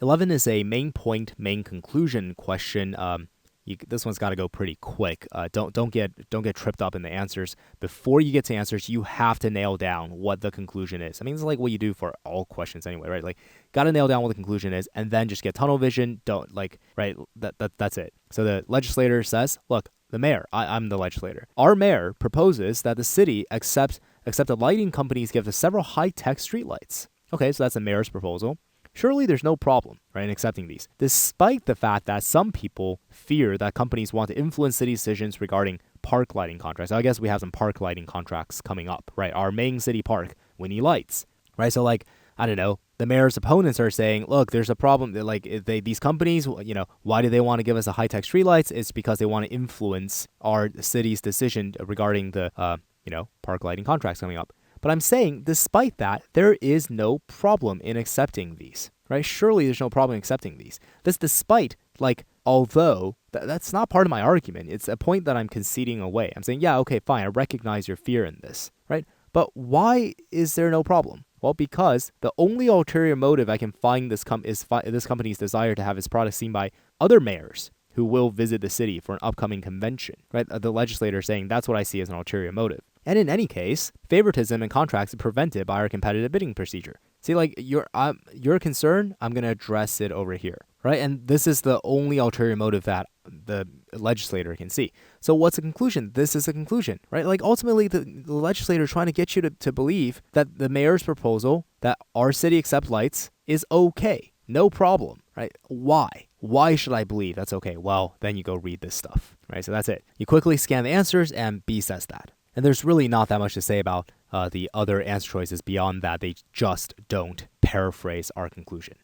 11 is a main point, main conclusion question. This one's got to go pretty quick. Don't get tripped up in the answers. Before you get to answers, you have to nail down what the conclusion is. I mean, it's like what you do for all questions anyway, right? Like, got to nail down what the conclusion is, and then just get tunnel vision. That's it. So the legislator says, look, the mayor, I'm the legislator. Our mayor proposes that the city accept that lighting companies give us several high-tech streetlights. Okay, so that's the mayor's proposal. Surely there's no problem, right, in accepting these, despite the fact that some people fear that companies want to influence city decisions regarding park lighting contracts. I guess we have some park lighting contracts coming up, right? Our main city park, we need lights, right? So, like, I don't know, the mayor's opponents are saying, look, there's a problem. These companies, why do they want to give us a high-tech streetlights? It's because they want to influence our city's decision regarding the, park lighting contracts coming up. But I'm saying, despite that, there is no problem in accepting these, right? Surely there's no problem in accepting these. This despite, although, that's not part of my argument. It's a point that I'm conceding away. I'm saying, yeah, okay, fine, I recognize your fear in this, right? But why is there no problem? Well, because the only ulterior motive I can find is this company's desire to have its products seen by other mayors who will visit the city for an upcoming convention, right? The legislator saying that's what I see as an ulterior motive. And in any case, favoritism in contracts is prevented by our competitive bidding procedure. See, your concern, I'm going to address it over here, right? And this is the only ulterior motive that the legislator can see. So what's the conclusion? This is the conclusion, right? Ultimately, the legislator is trying to get you to believe that the mayor's proposal that our city accept lights is okay. No problem, right? Why? Why should I believe that's okay? Well, then you go read this stuff, right? So that's it. You quickly scan the answers and B says that. And there's really not that much to say about the other answer choices beyond that. They just don't paraphrase our conclusion.